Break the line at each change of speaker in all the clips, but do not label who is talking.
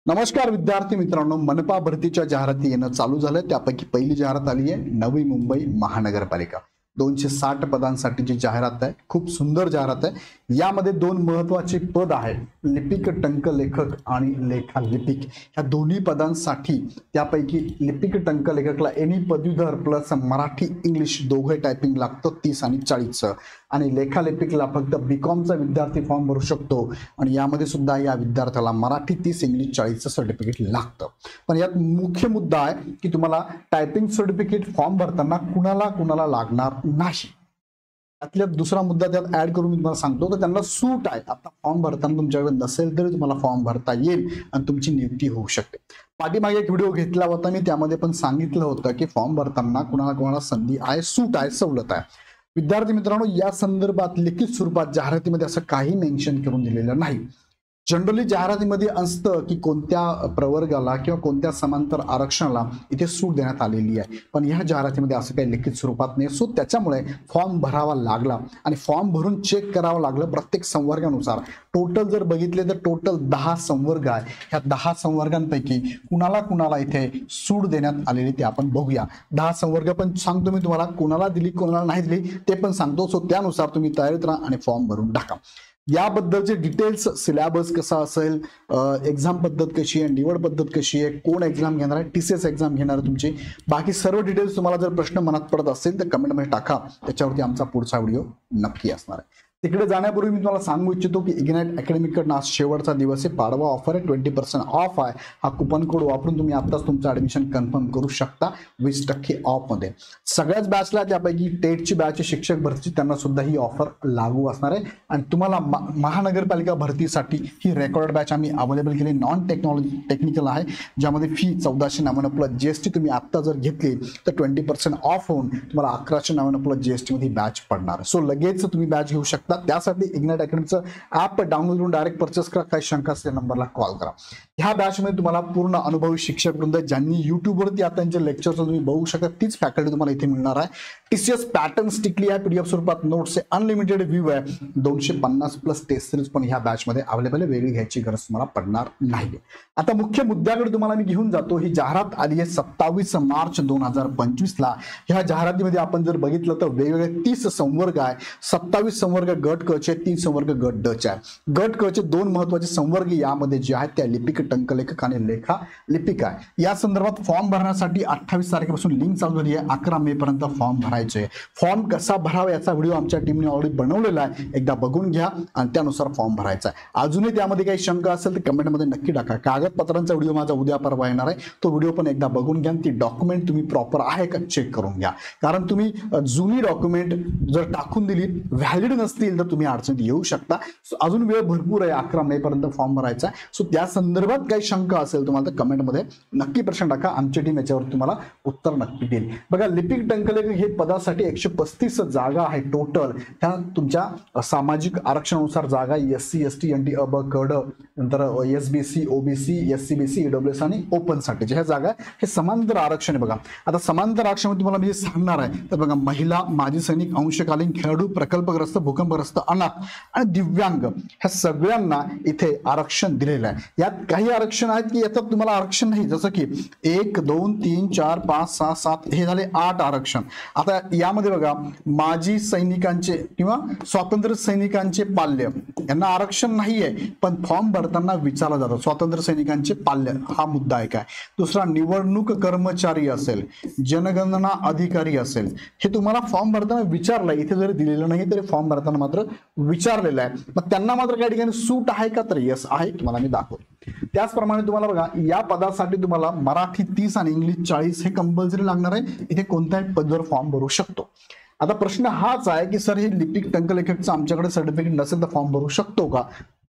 नमस्कार विद्यार्थी मित्रांनो, मनपा भरतीच्या जाहिराती येणं चालू झालं. त्यापैकी पहिली जाहिरात आली आहे नवी मुंबई महानगरपालिका 260 पदांसाठीची जाहिरात आहे. खूप सुंदर जाहिरात आहे. यामध्ये दोन महत्वाचे पद आहेत, लिपिक टंक लेखक आणि लेखा लिपिक. या दोन्ही पदांसाठी त्यापैकी लिपिक टंक लेखकला एनी पदवीधर प्लस मराठी इंग्लिश दोघे टायपिंग लागतं 30 आणि 40 आणि लेखा लिपिकला फक्त बीकॉमचा विद्यार्थी फॉर्म भरू शकतो आणि यामध्ये सुद्धा या विद्यार्थ्याला मराठी 30 इंग्लिश 40चं सर्टिफिकेट लागतं. पण यात मुख्य मुद्दा आहे की तुम्हाला टायपिंग सर्टिफिकेट फॉर्म भरताना कुणाला लागणार नाही. त्यातला दुसरा मुद्दा त्यात ऍड करून मी तुम्हाला सांगतो तर त्यांना सूट आहे. आता फॉर्म भरताना तुमच्याकडे नसेल तरी तुम्हाला फॉर्म भरता येईल आणि तुमची नियुक्ती होऊ शकते. पाठीमागे एक व्हिडिओ घेतला होता मी, त्यामध्ये पण सांगितलं होतं की फॉर्म भरताना कुणाला संधी आहे, सूट आहे, सवलत आहे. विद्यार्थी मित्रांनो, या संदर्भात लिखित स्वरूपात जाहिरातीमध्ये असं काही मेन्शन करून दिलेलं नाही. जनरली जाहिरातीमध्ये असतं की कोणत्या प्रवर्गाला किंवा कोणत्या समांतर आरक्षणाला इथे सूट देण्यात आलेली आहे, पण ह्या जाहिरातीमध्ये असं काही लिखित स्वरूपात नाही. सो त्याच्यामुळे फॉर्म भरावा लागला आणि फॉर्म भरून चेक करावं लागलं प्रत्येक संवर्गानुसार. टोटल जर बघितले तर टोटल 10 संवर्ग आहे. ह्या 10 संवर्गांपैकी कुणाला इथे सूट देण्यात आलेली ते आपण बघूया. 10 संवर्ग पण सांगतो मी तुम्हाला, कुणाला दिली कुणाला नाही दिली ते पण सांगतो. सो त्यानुसार तुम्ही तयारीत राहा आणि फॉर्म भरून टाका. याबद्दलचे डिटेल्स, सिलेबस कसा असेल, एक्झाम पद्धत कशी आहे, निवड पद्धत कशी आहे, कोण एक्झाम घेणार आहे, TCS एक्झाम घेणार आहे तुमची, बाकी सर्व डिटेल्स तुम्हाला जर प्रश्न मनात पडत असेल तर कमेंटमध्ये टाका. त्याच्यावरती आमचा पुढचा व्हिडिओ नक्की असणार आहे. तिकडे जाण्यापूर्वी मी तुम्हाला सांगू इच्छितो की इग्नाइट अकॅडमीकडनं आज शेवटचा दिवस आहे. पाडवा ऑफर आहे, 20% ऑफ आहे. हा कुपन कोड वापरून तुम्ही आत्ताच तुमचं ऍडमिशन कन्फर्म करू शकता 20% ऑफमध्ये. सगळ्याच बॅचला, त्यापैकी टेटची बॅच शिक्षक भरतीची, त्यांना सुद्धा ही ऑफर लागू असणार आहे. आणि तुम्हाला महानगरपालिका भरतीसाठी ही रेकॉर्ड बॅच आम्ही अवेलेबल केली, नॉन टेक्निकल आहे, ज्यामध्ये फी 1499 प्लस GST. तुम्ही आत्ता जर घेतली तर 20% ऑफ होऊन तुम्हाला 1199 प्लस GST मध्ये बॅच पडणार. सो लगेच तुम्ही बॅच घेऊ शकता. त्यासाठी इग्नाइट अकॅडमीचं ऍप डाउनलोड करून डायरेक्ट परचेस करा. काही शंका असलेल्या नंबरला कॉल करा. ह्या बॅचमध्ये तुम्हाला पूर्ण अनुभवी शिक्षक वृंद, ज्यांनी युट्यूबवरती आता त्यांचे लेक्चर्स तुम्ही बघू शकता, तीच फॅकल्टी तुम्हाला इथे मिळणार आहे. TCS पॅटर्न स्टिकली आहे, PDF स्वरूपात नोट्स आहे, अनलिमिटेड व्ह्यू आहे, 250 प्लस टेस्ट सिरीज पण ह्या बॅचमध्ये अवेलेबल आहे. वेगळी घ्यायची गरज तुम्हाला पडणार नाही. आता मुख्य मुद्द्याकडे तुम्हाला मी घेऊन जातो. ही जाहिरात आली आहे 27 मार्च 2025 ला. ह्या जाहिरातीमध्ये आपण जर बघितलं तर वेगवेगळे 30 संवर्ग आहे. 27 संवर्ग गट क चे, 3 संवर्ग गट ड चे आहे. गट क चे 2 महत्वाचे संवर्ग यामध्ये जे आहेत त्या लिपिक टंक लेखक आणि लेखा लिपिक आहे. या संदर्भात फॉर्म भरण्यासाठी 28 तारखेपासून लिंक चालू झाली आहे. 11 मे पर्यंत फॉर्म भरायचे. फॉर्म कसा भरावा याचा व्हिडिओ आमच्या टीमने ऑलरेडी बनवलेला आहे, एकदा बघून घ्या आणि त्यानुसार फॉर्म भरायचा आहे. अजूनही त्यामध्ये काही शंका असेल तर कमेंटमध्ये नक्की टाका. कागदपत्रांचा व्हिडिओ माझा उद्या परवा येणार आहे, तो व्हिडिओ पण एकदा बघून घ्या. ती डॉक्युमेंट तुम्ही प्रॉपर आहे का चेक करून घ्या, कारण तुम्ही जुनी डॉक्युमेंट जर टाकून दिली, व्हॅलिड नसतील तर तुम्ही अडचणीत येऊ शकता. अजून वेळ भरपूर आहे, 11 मे पर्यंत फॉर्म भरायचा आहे. सो त्या संदर्भात काही शंका असेल तुम्हाला तर कमेंटमध्ये नक्की प्रश्न टाका. आमची टीम याच्यावर तुम्हाला उत्तर नक्की देईल. बघा, लिपिक टंकलेखक हे पदासाठी 135 जागा आहे टोटल. त्या तुमच्या सामाजिक आरक्षणानुसार जागा SC ST NT अ ब क ड, नंतर SBC OBC SC BC EWS आणि ओपन साठीच्या ह्या जागा हे समांतर आरक्षण आहे. बघा, आता समांतर आरक्षण तुम्हाला मी सांगणार आहे तर बघा, महिला, माजी सैनिक, अंशकालीन खेळाडू, प्रकल्पग्रस्त, भूकंपग्रस्त, अनाथ आणि दिव्यांग ह्या सगळ्यांना इथे आरक्षण दिलेलं आहे. यात काही आरक्षण आहेत की याच्यात तुम्हाला आरक्षण नाही, जसं की 1 2 3 4 5 6 7 हे झाले 8 आरक्षण. आता यामध्ये बघा, माजी सैनिकांचे किंवा स्वातंत्र्य सैनिकांचे पाल्य यांना आरक्षण नाहीये, पण फॉर्म भरताना विचारला जातं स्वातंत्र्य सैनिकांचे पाल्य, हा मुद्दा आहे काय. दुसरा, निवडणूक कर्मचारी असेल, जनगणना अधिकारी असेल, हे तुम्हाला फॉर्म भरताना विचारलंय. इथे जरी दिलेलं नाही तरी फॉर्म भरताना मात्र विचारलेलं आहे. मग त्यांना मात्र काही ठिकाणी सूट आहे का, तर यस आहे, तुम्हाला मी दाखवतो. त्याचप्रमाणे तुम्हाला बघा, या पदासाठी तुम्हाला मराठी 30 आणि इंग्लिश 40 हे कंपल्सरी लागणार आहे. इथे कोणत्याही पदावर फॉर्म भरू शकतो. आता प्रश्न हाच आहे की सर, हे लिपिक टंकलेखकचं आमच्याकडे सर्टिफिकेट नसेल तर फॉर्म भरू शकतो का?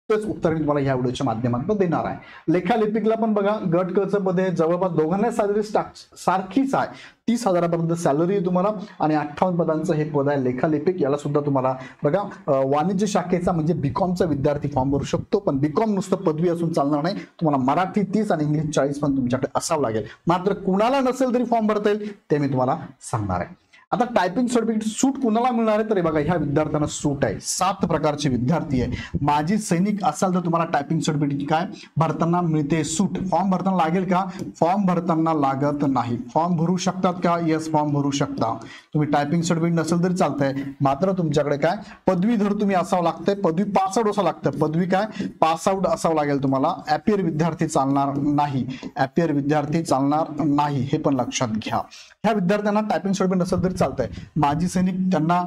तेच उत्तर मी तुम्हाला या व्हिडिओच्या माध्यमातून देणार आहे. लेखा लिपिकला पण बघा, गट क च मध्ये जवळपास दोघांना सॅलरी सारखीच आहे. 30,000पर्यंत सॅलरी आहे तुम्हाला आणि 58 पदांचं हे पद आहे लेखा लिपिक. याला सुद्धा तुम्हाला बघा, वाणिज्य शाखेचा म्हणजे बीकॉमचा विद्यार्थी फॉर्म भरू शकतो, पण बीकॉम नुसतं पदवी असून चालणार नाही. तुम्हाला मराठी 30 आणि इंग्लिश 40 पण तुमच्याकडे असावं लागेल. मात्र कुणाला नसेल तरी फॉर्म भरता येईल ते मी तुम्हाला सांगणार आहे. आता टायपिंग सर्टिफिकेट सूट कुणाला मिळणार आहे तर बघा ह्या विद्यार्थ्यांना सूट आहे. 7 प्रकारचे विद्यार्थी आहे. माजी सैनिक असाल तर तुम्हाला टायपिंग सर्टिफिकेट काय भरताना मिळते सूट. फॉर्म भरताना लागेल का? फॉर्म भरताना लागत नाही. फॉर्म भरू शकतात का? येस, फॉर्म भरू शकता. तुम्ही टायपिंग सर्टिफिकेट नसेल तरी चालतंय, मात्र तुमच्याकडे काय पदवीधर तुम्ही असावं लागतंय, पदवी पास आउट असावं लागतं. पदवी काय पास आउट असावं लागेल तुम्हाला. ॲपियर विद्यार्थी चालणार नाही. ॲपियर विद्यार्थी चालणार नाही, हे पण लक्षात घ्या. ह्या विद्यार्थ्यांना टायपिंग सर्टिफिकेट नसेल तरी चालतंय. माजी सैनिक त्यांना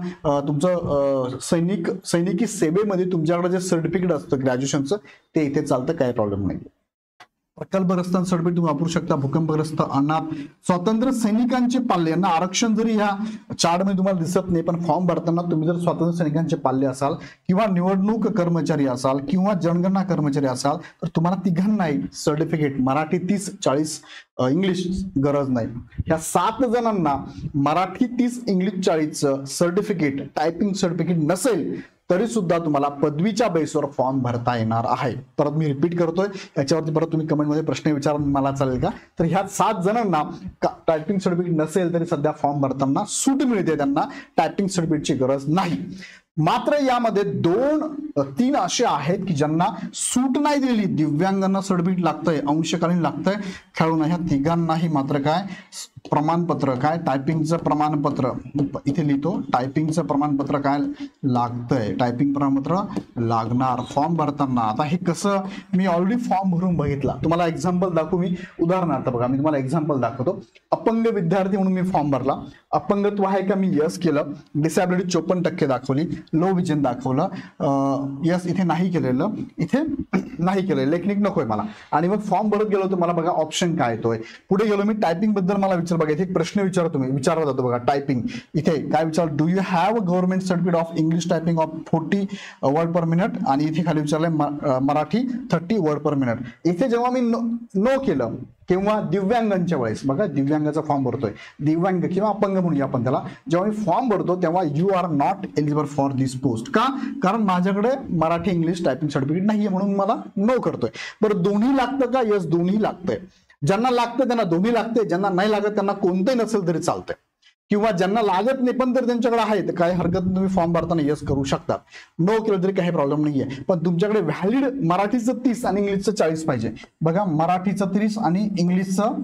तुमचं सैनिकी सेवेमध्ये तुमच्याकडे जे सर्टिफिकेट असतं ग्रॅज्युएशनचं ते इथे चालतं, काही प्रॉब्लेम नाही. प्रकल्पग्रस्त सर्टिफिकेट तुम्ही वापरू शकता. भूकंपग्रस्त, अनाथ, स्वातंत्र्य सैनिकांचे पाल्य यांना आरक्षण जरी ह्या चार्टमध्ये तुम्हाला दिसत नाही, पण फॉर्म भरताना तुम्ही जर स्वातंत्र्य सैनिकांचे पाल्य असाल किंवा निवडणूक कर्मचारी असाल किंवा जनगणना कर्मचारी असाल तर तुम्हाला तिघांनाही सर्टिफिकेट मराठी 30-40 इंग्लिश गरज नाही. ह्या 7 जणांना Marathi 30 English 40 certificate typing certificate नसेल तरी सुद्धा तुम्हाला पदवीच्या बेसवर फॉर्म भरता येणार आहे. परत मी रिपीट करतोय, याच्यावरती परत तुम्ही कमेंटमध्ये प्रश्न विचारा मला चालेल का. तर ह्या 7 जणांना टायपिंग सर्टिफिकेट नसेल तरी सध्या फॉर्म भरताना सूट मिळते, त्यांना टायपिंग सर्टिफिकेटची गरज नाही. मात्र यामध्ये 2-3 असे आहेत की ज्यांना सूट नाही दिलेली. दिव्यांगांना सर्टिफिकेट लागतंय, अंशकालीन लागतंय, खेळून. ह्या तिघांनाही मात्र काय प्रमाणपत्र, काय टायपिंगचं प्रमाणपत्र इथे लिहितो, टायपिंगचं प्रमाणपत्र काय लागतंय, टायपिंग प्रमाणपत्र लागणार फॉर्म भरताना. आता हे कसं, मी ऑलरेडी फॉर्म भरून बघितला, तुम्हाला एक्झाम्पल दाखवू. मी उदाहरणार्थ बघा, मी तुम्हाला एक्झाम्पल दाखवतो. अपंग विद्यार्थी म्हणून मी फॉर्म भरला. अपंगत्व आहे का? मी यस केलं. डिसॅबिलिटी 54% दाखवली. लो विजन दाखवलं, यस इथे नाही केलेलं, इथे नाही केलं, लेखनिक नकोय मला. आणि मग फॉर्म भरत गेलो तर मला बघा ऑप्शन काय येतोय. पुढे गेलो मी, टायपिंग बद्दल मला बघा इथे एक प्रश्न विचारला जातो बघा. टायपिंग इथे काय विचार, do you have a government certificate of English typing of 40 word per minute. आणि इथे खाली विचारलंय मराठी 30 वर्ड पर मिनिट. इथे जेव्हा मी नो केलं किंवा दिव्यांगांच्या वेळेस बघा, दिव्यांगाचा फॉर्म भरतोय, दिव्यांग किंवा अपंग म्हणूया आपण त्याला, जेव्हा मी फॉर्म भरतो तेव्हा you are not eligible for this post. का? कारण माझ्याकडे मराठी इंग्लिश टायपिंग सर्टिफिकेट नाहीये म्हणून मला नो करतोय. बरं दोन्ही लागतं का? यस दोन्ही लागतंय. ज्यांना लागतं त्यांना दोन्ही लागते, ज्यांना नाही लागत त्यांना कोणतंही नसेल तरी चालतंय. किंवा ज्यांना लागत नाही पण जर त्यांच्याकडे आहे तर काही हरकत नाही, तुम्ही फॉर्म भरताना यस करू शकता. नो केलं तरी काही प्रॉब्लेम नाहीये. पण तुमच्याकडे व्हॅलिड मराठीचं 30 आणि इंग्लिशचं 40 पाहिजे. बघा माराठीचं 30 आणि इंग्लिशचं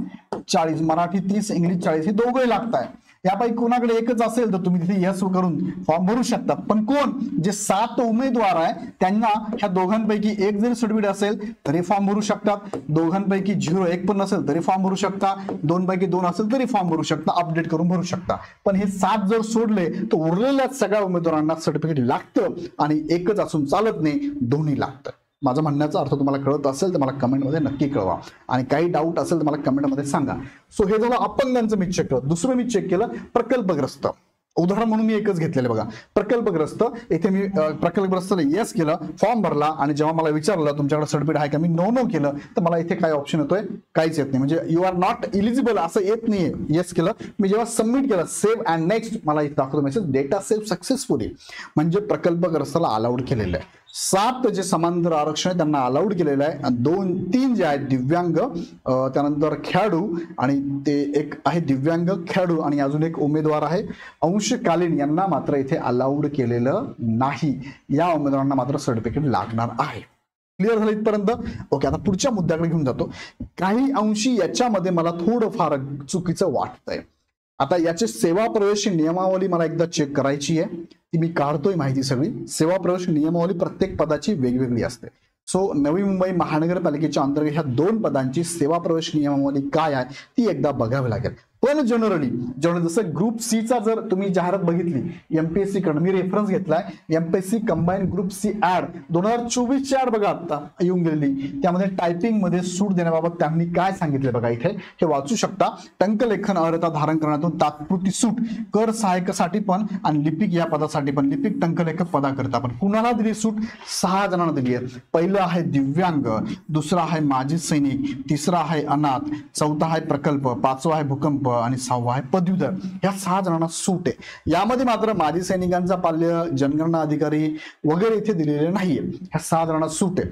40, मराठी 30 इंग्लिश 40 हे दोघंही लागताय. यापैकी कोणाकडे एकच असेल तर तुम्ही तिथे यस करून फॉर्म भरू शकता. पण कोण, जे 7 उमेदवार आहे त्यांना ह्या दोघांपैकी एक जरी सर्टिफिकेट असेल तरी फॉर्म भरू शकतात. दोघांपैकी 0 एक पण नसेल तरी फॉर्म भरू शकता. 2 पैकी 2 असेल तरी फॉर्म भरू शकता, अपडेट करून भरू शकता. पण हे 7 जर सोडले तर उरलेल्या सगळ्या उमेदवारांना सर्टिफिकेट लागतं आणि एकच असून चालत नाही, दोन्ही लागतं. माझा म्हणण्याचा अर्थ तुम्हाला कळत असेल तर मला कमेंटमध्ये नक्की कळवा. आणि काही डाऊट असेल तर मला कमेंटमध्ये सांगा. सो हे झालं अपंगांचं मी चेक केलं. दुसरं मी चेक केलं प्रकल्पग्रस्त. उदाहरण म्हणून मी एकच घेतलेलं बघा, प्रकल्पग्रस्त. इथे मी प्रकल्पग्रस्तला येस केलं, फॉर्म भरला आणि जेव्हा मला विचारलं तुमच्याकडे सर्टिफिकेट आहे का, मी नो केलं तर मला इथे काय ऑप्शन येतोय, काहीच येत नाही. म्हणजे यू आर नॉट एलिजिबल असं येत नाहीये. येस केलं मी, जेव्हा सबमिट केलं सेव्ह अँड नेक्स्ट मला इथे दाखवतो मेसेज डेटा सेव्ह सक्सेसफुली. म्हणजे प्रकल्पग्रस्ताला अलाउड केलेलं आहे. 7 जे समांतर आरक्षण आहे त्यांना अलाउड केलेलं आहे. 2-3 जे आहेत दिव्यांग, त्यानंतर खेळाडू, आणि ते एक आहे दिव्यांग खेळाडू आणि अजून एक उमेदवार आहे अंशकालीन, यांना मात्र इथे अलाउड केलेलं नाही. या उमेदवारांना मात्र सर्टिफिकेट लागणार आहे. क्लिअर झालं इथपर्यंत? ओके, आता पुढच्या मुद्द्याकडे घेऊन जातो. काही अंशी याच्यामध्ये मला थोडंफार चुकीचं वाटतंय. आता याची सेवा प्रवेश नियमावली मला एकदा चेक करायची आहे, ती मी काढतोय माहिती सगळी. सेवा प्रवेश नियमावली प्रत्येक पदाची वेगवेगळी असते. सो नवी मुंबई महानगरपालिकेच्या अंतर्गत ह्या 2 पदांची सेवा प्रवेश नियमावली काय आहे ती एकदा बघावी लागेल. पण जनरली जसं ग्रुप सी चा जर तुम्ही जाहिरात बघितली एमपीएससी कडून, मी रेफरन्स घेतलाय MPSC combine group C ad 2024 ची ऍड बघा आता येऊन गेलेली. त्यामध्ये टायपिंग मध्ये सूट देण्याबाबत त्यांनी काय सांगितले बघा, इथे हे वाचू शकता. टंकलेखन अर्हता धारण करण्यातून तात्पुरती सूट कर सहाय्यकासाठी पण आणि लिपिक या पदासाठी पण, लिपिक टंकलेखक पदाकरता पण. कुणाला दिली सूट? 6 जणांना दिली आहे. पहिलं आहे दिव्यांग, दुसरा आहे माजी सैनिक, तिसरा आहे अनाथ, चौथा आहे प्रकल्प, 5वा आहे भूकंप आणि 6वा आहे पदवीधर. या 6 जणांना सूट आहे. यामध्ये मात्र माजी सैनिकांचा पाल्य, जनगणना अधिकारी वगैरे इथे दिलेले नाहीये. ह्या 6 जणांना सूट आहे.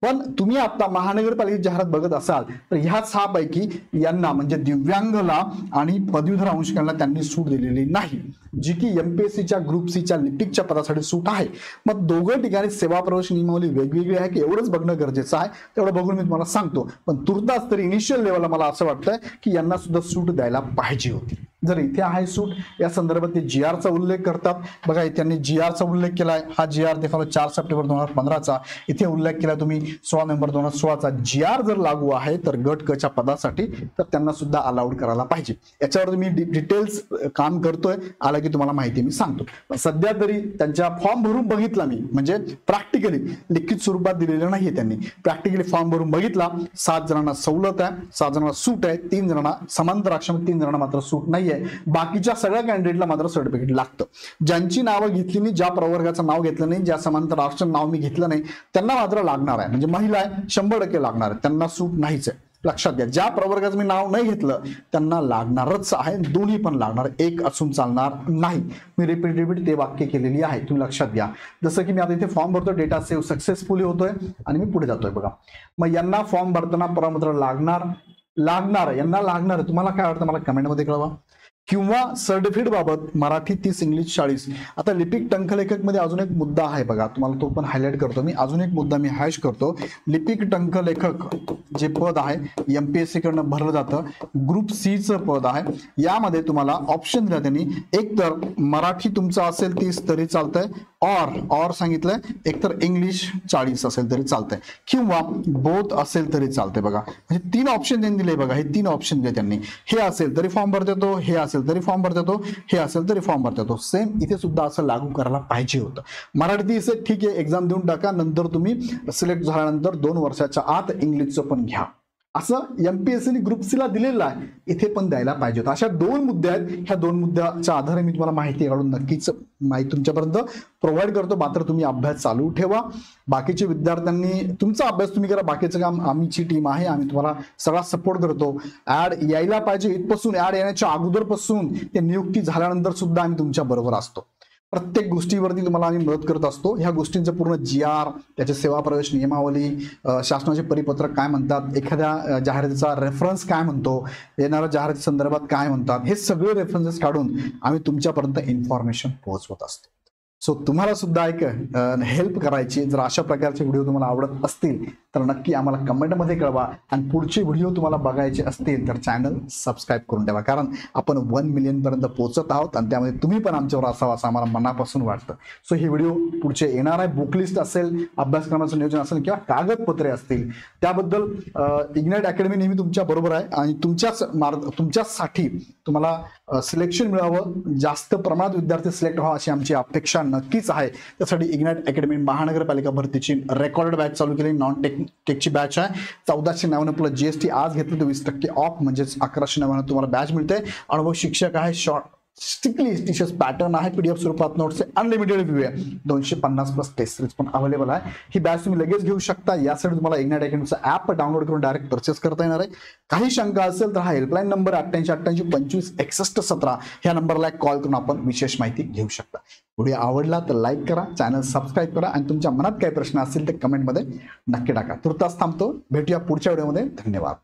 पण तुम्ही आता महानगरपालिकेची जाहिरात बघत असाल तर ह्या 6 पैकी यांना म्हणजे दिव्यांगला आणि पदवीधर अंशकांना त्यांनी सूट दिलेली नाही, जी की एमपीएससीच्या ग्रुप सीच्या लिपिकच्या पदासाठी सूट आहे. मग दोघं ठिकाणी सेवा प्रवेश नियमावली वेगवेगळी आहे की एवढंच बघणं गरजेचं आहे, तेवढं बघून मी तुम्हाला सांगतो. पण तुर्तास तरी इनिशियल लेवलला मला असं वाटतंय की यांना सुद्धा सूट द्यायला पाहिजे होती. जर इथे आहे सूट, या संदर्भात ते जी आरचा उल्लेख करतात. बघा त्यांनी जी आरचा उल्लेख केलाय. हा जी आर ते 4 सप्टेंबर 2015चा इथे उल्लेख केला तुम्ही. 16 नोव्हेंबर 2016चा जी आर जर लागू आहे तर गट क च्या पदासाठी तर त्यांना सुद्धा अलाउड करायला पाहिजे. याच्यावर मी डिटेल्स काम करतोय, आला की तुम्हाला माहिती मी सांगतो. पण सध्या तरी त्यांच्या फॉर्म भरून बघितला मी, म्हणजे प्रॅक्टिकली लिखित स्वरूपात दिलेलं नाहीये. त्यांनी प्रॅक्टिकली फॉर्म भरून बघितला. 7 जणांना सवलत आहे, 7 जणांना सूट आहे, 3 जणांना समांतर आरक्षण, 3 जणांना मात्र सूट नाहीये. बाकीच्या सगळ्या कॅन्डिडेटला मात्र सर्टिफिकेट लागतं. ज्यांची नावं घेतली नाही, ज्या प्रवर्गाचं नाव घेतलं नाही, ज्या समांतर आरक्षण नाव मी घेतलं नाही, त्यांना मात्र लागणार आहे. म्हणजे महिला आहे 100% लागणार आहे, त्यांना सूट नाहीच आहे. लक्षात घ्या, ज्या प्रवर्गाचं मी नाव नाही घेतलं त्यांना लागणारच आहे. दोन्ही पण लागणार, एक असून चालणार नाही. मी रिपीट ते वाक्य केलेली आहे, तुम्ही लक्षात घ्या. जसं की मी आता इथे फॉर्म भरतोय, डेटा सेव्ह सक्सेसफुली होतोय आणि मी पुढे जातोय. बघा मग यांना फॉर्म भरताना प्रमाणपत्र लागणार यांना लागणार. तुम्हाला काय वाटतं मला कमेंटमध्ये कळवा. किंवा सर्टिफिकेट बाबत मराठी 30, इंग्लिश 40. आता लिपिक टंकलेखक मध्ये अजून एक मुद्दा आहे बघा, तुम्हाला तो पण हायलाइट करतो मी. अजून एक मुद्दा मी हॅश करतो. लिपिक टंकलेखक जे पद आहे एमपीएससी कडनं भरलं जातं, ग्रुप सी चं पद आहे. यामध्ये तुम्हाला ऑप्शन दिला त्यांनी, एक तर मराठी तुमचं असेल 30 तरी चालतंय, और सांगितलंय, एकतर इंग्लिश 40 असेल तरी चालतंय, किंवा बोथ असेल तरी चालतंय. बघा म्हणजे 3 ऑप्शन त्यांनी दिले. बघा हे 3 ऑप्शन दिले त्यांनी. हे असेल तरी फॉर्म भरता येतो, हे असेल तरी फॉर्म भरता येतो, हे असेल तरी फॉर्म भरता येतो. सेम इथे सुद्धा असं लागू करायला पाहिजे होतं. मराठी 30 ठीक आहे, एक्झाम देऊन टाका, नंतर तुम्ही सिलेक्ट झाल्यानंतर 2 वर्षाच्या आत इंग्लिशचं पण घ्या, असं एमपीएससीने ग्रुप सी ला दिलेलं आहे. इथे पण द्यायला पाहिजे होतं. अशा 2 मुद्दे आहेत. ह्या 2 मुद्द्याच्या आधारे मी तुम्हाला माहिती काढून नक्कीच माहिती तुमच्यापर्यंत प्रोव्हाइड करतो. मात्र तुम्ही अभ्यास चालू ठेवा. बाकीचे विद्यार्थ्यांनी तुमचा अभ्यास तुम्ही करा, बाकीचं काम आमची टीम आहे, आम्ही तुम्हाला सगळा सपोर्ट करतो. ऍड यायला पाहिजे इथपासून, ऍड येण्याच्या अगोदरपासून ते नियुक्ती झाल्यानंतर सुद्धा आम्ही तुमच्या बरोबर असतो. प्रत्येक गोष्टीवरती तुम्हाला आम्ही मदत करत असतो. ह्या गोष्टींचं पूर्ण जी आर, त्याचे सेवा प्रवेश नियमावली, शासनाचे परिपत्रक काय म्हणतात, एखाद्या जाहिरातीचा रेफरन्स काय म्हणतो, येणाऱ्या जाहिराती संदर्भात काय म्हणतात, हे सगळे रेफरन्सेस काढून आम्ही तुमच्यापर्यंत इन्फॉर्मेशन पोहोचवत असतो. सो तुम्हाला सुद्धा एक हेल्प करायची. जर अशा प्रकारचे व्हिडिओ तुम्हाला आवडत असतील तर नक्की आम्हाला कमेंटमध्ये कळवा. आणि पुढचे व्हिडिओ तुम्हाला बघायचे असतील तर चॅनल सबस्क्राईब करून ठेवा, कारण आपण 1 मिलियन पर्यंत पोहोचत आहोत आणि त्यामध्ये तुम्ही पण आमच्यावर असावं असं आम्हाला मनापासून वाटतं. सो हे व्हिडिओ पुढचे येणार आहे. बुकलिस्ट असेल, अभ्यासक्रमाचं नियोजन असेल किंवा कागदपत्रे असतील, त्याबद्दल इग्नाइट अकॅडमी नेहमी तुमच्या बरोबर आहे. आणि तुमच्यासाठी तुम्हाला सिलेक्शन मिळावं, जास्त प्रमाणात विद्यार्थी सिलेक्ट व्हावं अशी आमची अपेक्षा नक्कीच आहे. त्यासाठी इग्नाइट अकॅडमी महानगरपालिका भरतीची रेकॉर्डेड बॅच चालू केली. नॉन टेकची बॅच आहे. 1499 प्लस जीएसटी. आज घेतलं तर 20% ऑफ, म्हणजेच 1199 तुम्हाला बॅच मिळते. अनुभव शिक्षक आहे. स्ट्रिक्टली टीचर्स पॅटर्न आहे. पीडीएफ स्वरूपात नोट्स आहे. अनलिमिटेड व्ह्यू आहे. 250 प्लस टेस्ट सिरीज पण अवेलेबल आहे. ही बॅच तुम्ही लगेच घेऊ शकता. यासाठी तुम्हाला इग्नाइट अकॅडमीचा ऍप डाउनलोड करून डायरेक्ट परचेस करता येणार आहे. काही शंका असेल तर हा हेल्पलाईन नंबर 8888256117 ह्या नंबरला कॉल करून आपण विशेष माहिती घेऊ शकता. व्हिडिओ आवडला तर लाईक करा, चॅनल सबस्क्राईब करा आणि तुमच्या मनात काही प्रश्न असतील तर कमेंटमध्ये नक्की टाका. तुर्तास थांबतो. भेटूया पुढच्या व्हिडिओमध्ये. धन्यवाद.